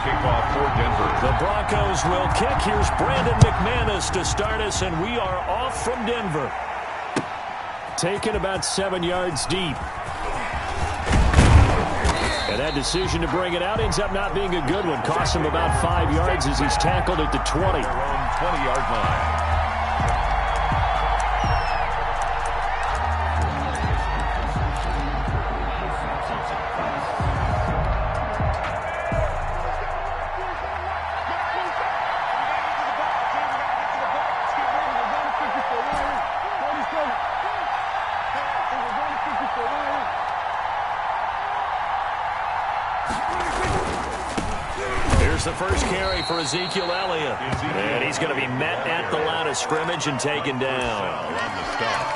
kickoff for Denver. The Broncos will kick. Here's Brandon McManus to start us, and we are off from Denver. Taken about 7 yards deep. And that decision to bring it out ends up not being a good one. Costs him about 5 yards as he's tackled at the 20. Their own 20-yard line. Here's the first carry for Ezekiel Elliott. And he's going to be met at the line of scrimmage and taken down.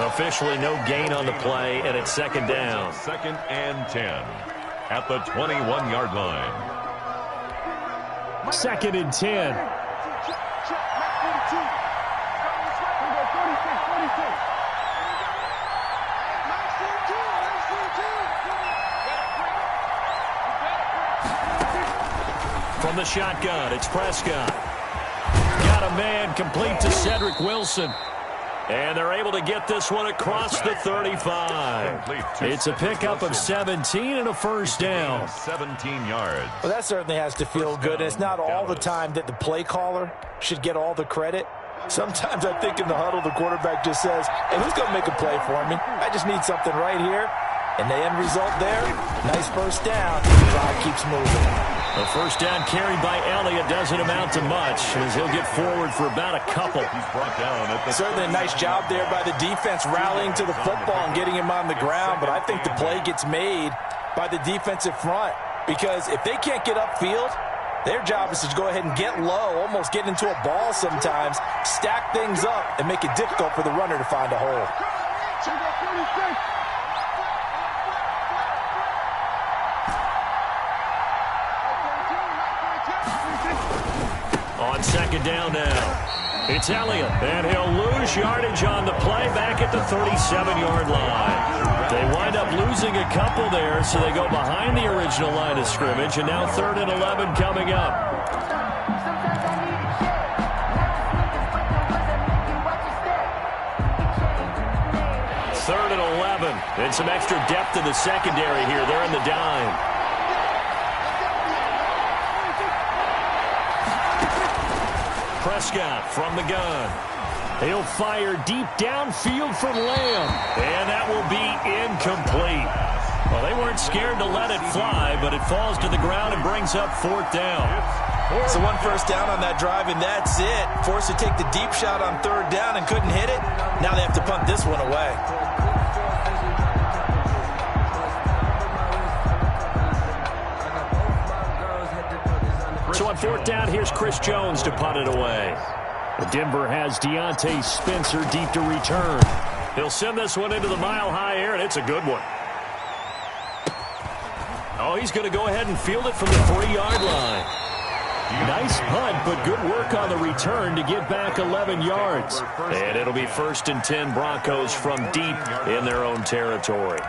Officially no gain on the play, and it's second down. 2nd and 10 at the 21-yard line. 2nd and 10. From the shotgun, it's Prescott. Got a man complete to Cedric Wilson. And they're able to get this one across the 35. It's a pickup of 17 and a first down. 17 yards. Well, that certainly has to feel good. And it's not all the time that the play caller should get all the credit. Sometimes I think in the huddle, the quarterback just says, hey, who's going to make a play for me? I just need something right here. And the end result there, nice first down. The drive keeps moving. The first down carried by Elliott doesn't amount to much as he'll get forward for about a couple. He's brought down at the Certainly a nice job there by the defense rallying to the football and getting him on the ground, but I think the play gets made by the defensive front because if they can't get upfield, their job is to go ahead and get low, almost get into a ball sometimes, stack things up, and make it difficult for the runner to find a hole. On second down now, it's Elliott, and he'll lose yardage on the play back at the 37-yard line. They wind up losing a couple there, so they go behind the original line of scrimmage, and now 3rd and 11 coming up. Third and 11, and some extra depth in the secondary here. They're in the dime. Prescott from the gun. He'll fire deep downfield for Lamb. And that will be incomplete. Well, they weren't scared to let it fly, but it falls to the ground and brings up 4th down. So one first down on that drive, and that's it. Forced to take the deep shot on 3rd down and couldn't hit it. Now they have to punt this one away. So on 4th down, here's Chris Jones to punt it away. Denver has Deontay Spencer deep to return. He'll send this one into the mile-high air, and it's a good one. Oh, he's going to go ahead and field it from the 3-yard line. Nice punt, but good work on the return to get back 11 yards. And it'll be 1st and 10 Broncos from deep in their own territory.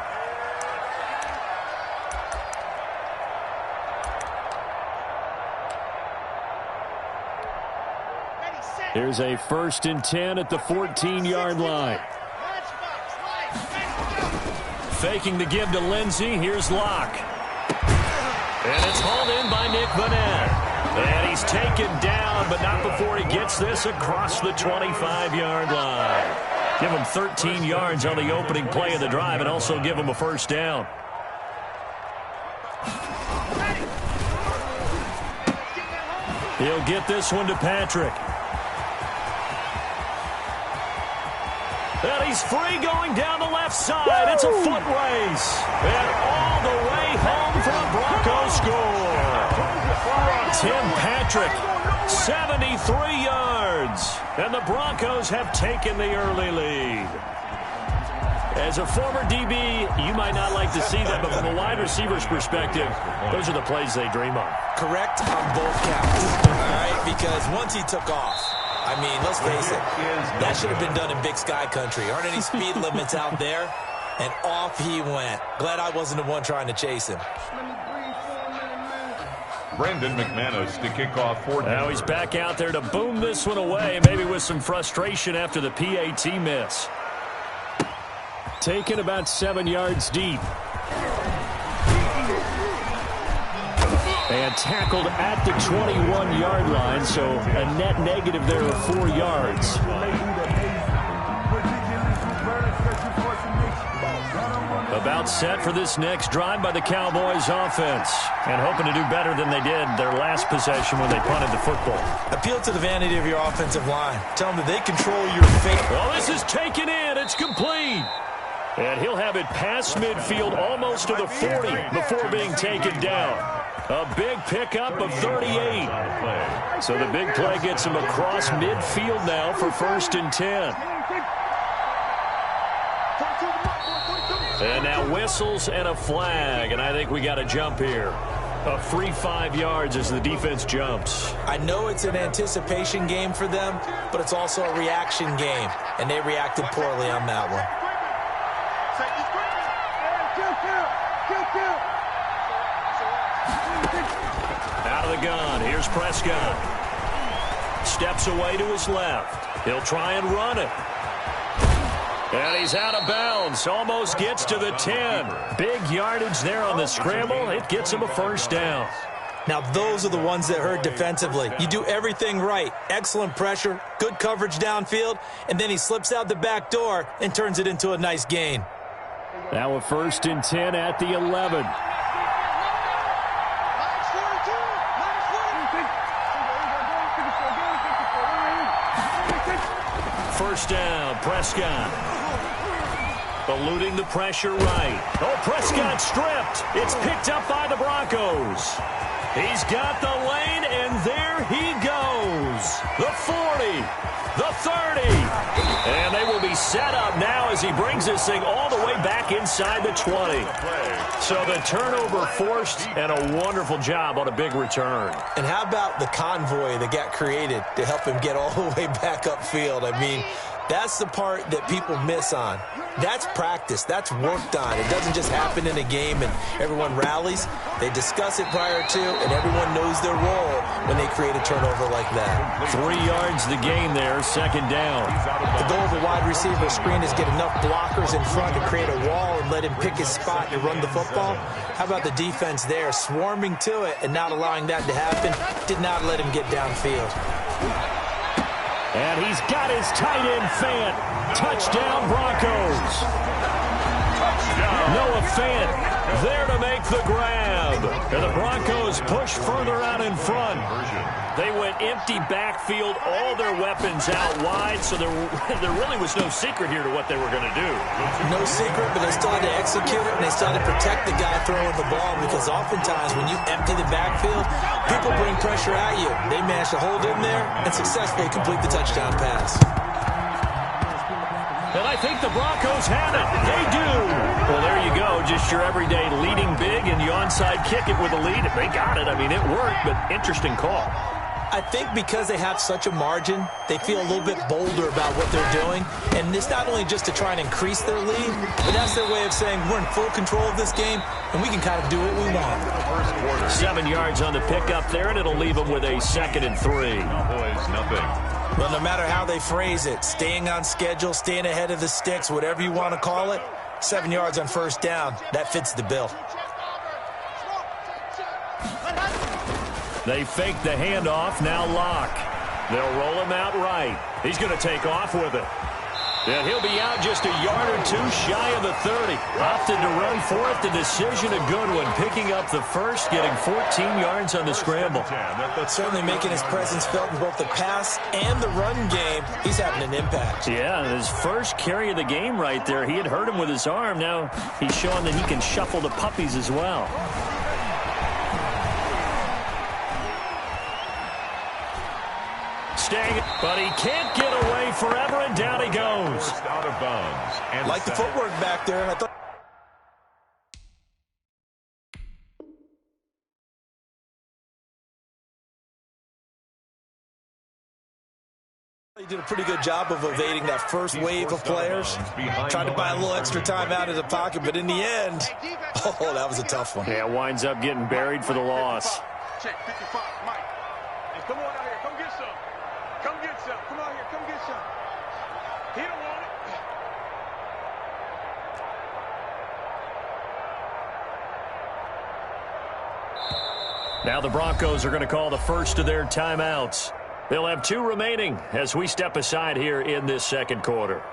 Here's a 1st and 10 at the 14-yard line. Faking the give to Lindsey. Here's Locke. And it's hauled in by Nick Vanette. And he's taken down, but not before he gets this across the 25-yard line. Give him 13 yards on the opening play of the drive and also give him a first down. He'll get this one to Patrick. And he's free going down the left side. It's a foot race. And all the way home for the Broncos score. Tim Patrick, 73 yards. And the Broncos have taken the early lead. As a former DB, you might not like to see that, but from a wide receiver's perspective, those are the plays they dream of. Correct on both counts. All right, because once he took off, I mean, let's face it, that should have been done in Big Sky Country. Aren't any speed limits out there? And off he went. Glad I wasn't the one trying to chase him. Brandon McManus to kick off for Denver. Now he's back out there to boom this one away, maybe with some frustration after the PAT miss. Taken about 7 yards deep. And tackled at the 21-yard line, so a net negative there of 4 yards. About set for this next drive by the Cowboys offense. And hoping to do better than they did their last possession when they punted the football. Appeal to the vanity of your offensive line. Tell them that they control your fate. Well, this is taken in. It's complete. And he'll have it past midfield almost to the 40 before being taken down. A big pickup of 38. So the big play gets him across midfield now for 1st and 10. And now whistles and a flag, and I think we got a jump here. A free 5 yards as the defense jumps. I know it's an anticipation game for them, but it's also a reaction game, and they reacted poorly on that one. Out of the gun, here's Prescott. Steps away to his left. He'll try and run it. And he's out of bounds. Almost gets to the 10. Big yardage there on the scramble. It gets him a 1st down. Now, those are the ones that hurt defensively. You do everything right. Excellent pressure, good coverage downfield, and then he slips out the back door and turns it into a nice gain. Now a 1st and 10 at the 11. First down, Prescott. Eluding the pressure right. Oh, Prescott stripped. It's picked up by the Broncos. He's got the lane, and there he goes. The 40, the 30. And they will be set up now as he brings this thing all the way back inside the 20. So the turnover forced, and a wonderful job on a big return. And how about the convoy that got created to help him get all the way back upfield? I mean, that's the part that people miss on. That's practice. That's worked on. It doesn't just happen in a game and everyone rallies. They discuss it prior to, and everyone knows their role when they create a turnover like that. 3 yards the gain there, 2nd down. The goal of a wide receiver screen is get enough blockers in front to create a wall and let him pick his spot to run the football. How about the defense there, swarming to it and not allowing that to happen? Did not let him get downfield. And he's got his tight end Fant. Touchdown, Broncos. Noah Fant there to make the grab. And the Broncos push further out in front. They went empty backfield, all their weapons out wide, so there really was no secret here to what they were going to do. No secret, but they still had to execute it, and they still had to protect the guy throwing the ball, because oftentimes when you empty the backfield, people bring pressure at you. They managed to hold in there and successfully complete the touchdown pass. And I think the Broncos have it. They do. Well, there you go. Just your everyday leading big, and you onside kick it with a lead. They got it. I mean, it worked, but interesting call. I think because they have such a margin, they feel a little bit bolder about what they're doing. And it's not only just to try and increase their lead, but that's their way of saying we're in full control of this game, and we can kind of do what we want. 7 yards on the pickup there, and it'll leave them with a 2nd and 3. Cowboys, nothing. Well, no matter how they phrase it, staying on schedule, staying ahead of the sticks, whatever you want to call it, 7 yards on 1st down, that fits the bill. They fake the handoff, now Locke. They'll roll him out right. He's going to take off with it. And he'll be out just a yard or two shy of the 30. Opted to run for it. The decision a good one. Picking up the 1st, getting 14 yards on the scramble. Certainly making his presence felt in both the pass and the run game. He's having an impact. Yeah, his first carry of the game right there. He had hurt him with his arm. Now he's showing that he can shuffle the puppies as well. Staying, but he can't get away forever, and down he goes. Out of bounds. And like the footwork back there. I thought he did a pretty good job of evading that first wave of players. Tried to buy a little extra time out of the pocket, but in the end, oh, that was a tough one. Yeah, winds up getting buried for the loss. check, 55, Mike. And come on out here, come get some. Come get some. Come out here, come get some. He don't want it. Now the Broncos are going to call the first of their timeouts. They'll have 2 remaining as we step aside here in this second quarter.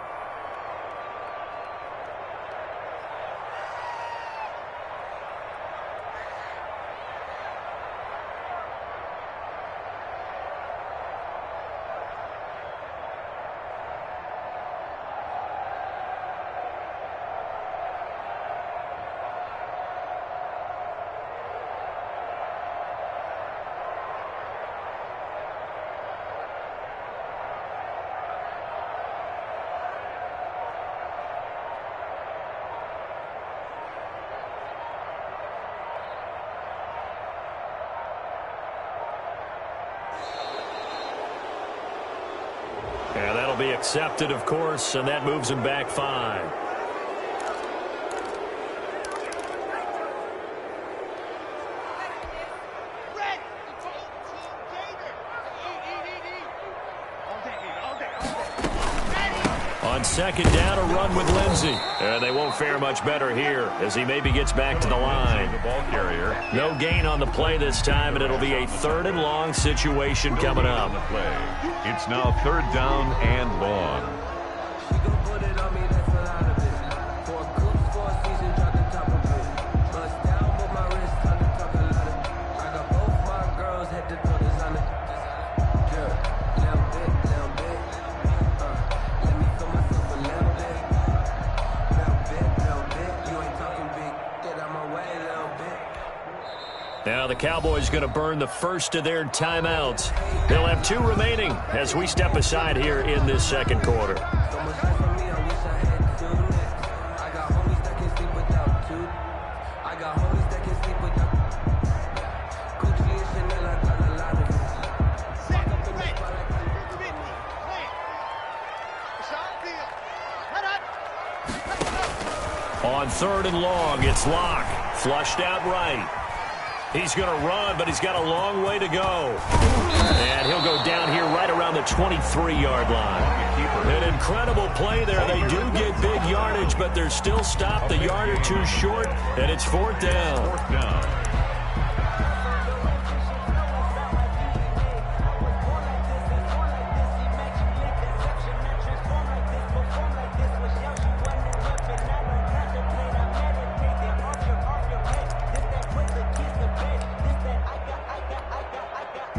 And that'll be accepted, of course, and that moves him back 5. On second down, a run with Lindsey. And they won't fare much better here as he maybe gets back to the line. The ball carrier. No gain on the play this time, and it'll be a 3rd and long situation coming up. It's now 3rd down and long. Now the Cowboys going to burn the first of their timeouts. They'll have 2 remaining as we step aside here in this second quarter. On 3rd and long, it's Locke. Flushed out right. He's going to run, but he's got a long way to go. And he'll go down here right around the 23-yard line. An incredible play there. They do get big yardage, but they're still stopped a yard or 2 short, and it's 4th down. 4th down.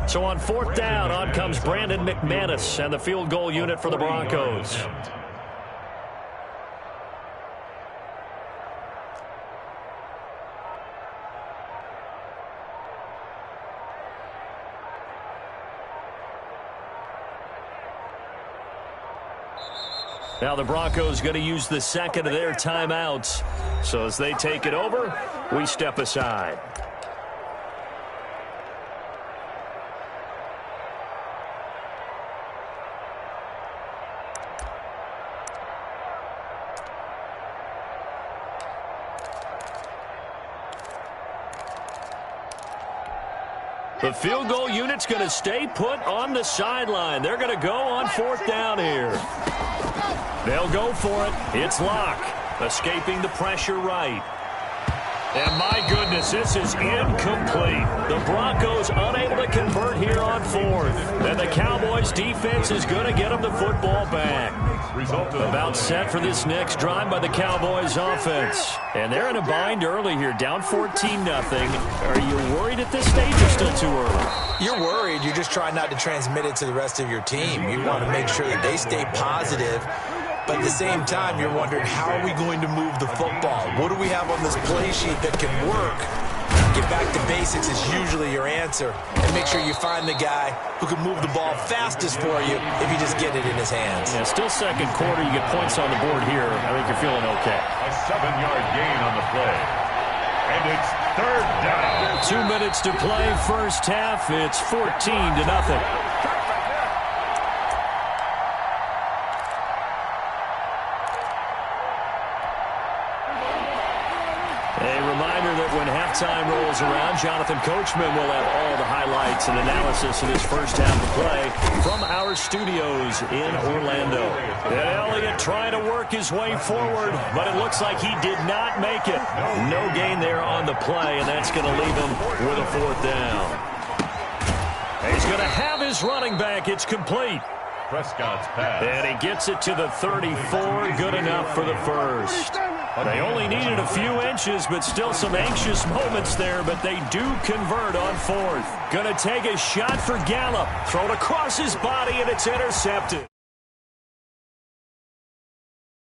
So on 4th down, on comes Brandon McManus and the field goal unit for the Broncos. Now the Broncos going to use the second of their timeouts. So as they take it over, we step aside. The field goal unit's going to stay put on the sideline. They're going to go on 4th down here. They'll go for it. It's Locke, escaping the pressure right. And my goodness, this is incomplete. The Broncos unable to convert here on 4th. And the Cowboys defense is going to get them the football back. About set for this next drive by the Cowboys offense. And they're in a bind early here, down 14-0. Are you worried at this stage or still too early? You're worried. You're just trying not to transmit it to the rest of your team. You want to make sure that they stay positive. But at the same time, you're wondering, how are we going to move the football? What do we have on this play sheet that can work? Get back to basics is usually your answer. And make sure you find the guy who can move the ball fastest for you if you just get it in his hands. Yeah, still second quarter. You get points on the board here. I think you're feeling okay. A 7-yard gain on the play. And it's 3rd down. 2 minutes to play, first half. It's 14-0. A reminder that when half halftime rolls around, Jonathan Coachman will have all the highlights and analysis of this first half of play from our studios in Orlando. And Elliott trying to work his way forward, but it looks like he did not make it. No gain there on the play, and that's going to leave him with a 4th down. He's going to have his running back. It's complete. Prescott's pass. And he gets it to the 34. Good enough for the first. They only needed a few inches, but still some anxious moments there, but they do convert on 4th. Going to take a shot for Gallup. Thrown across his body, and it's intercepted.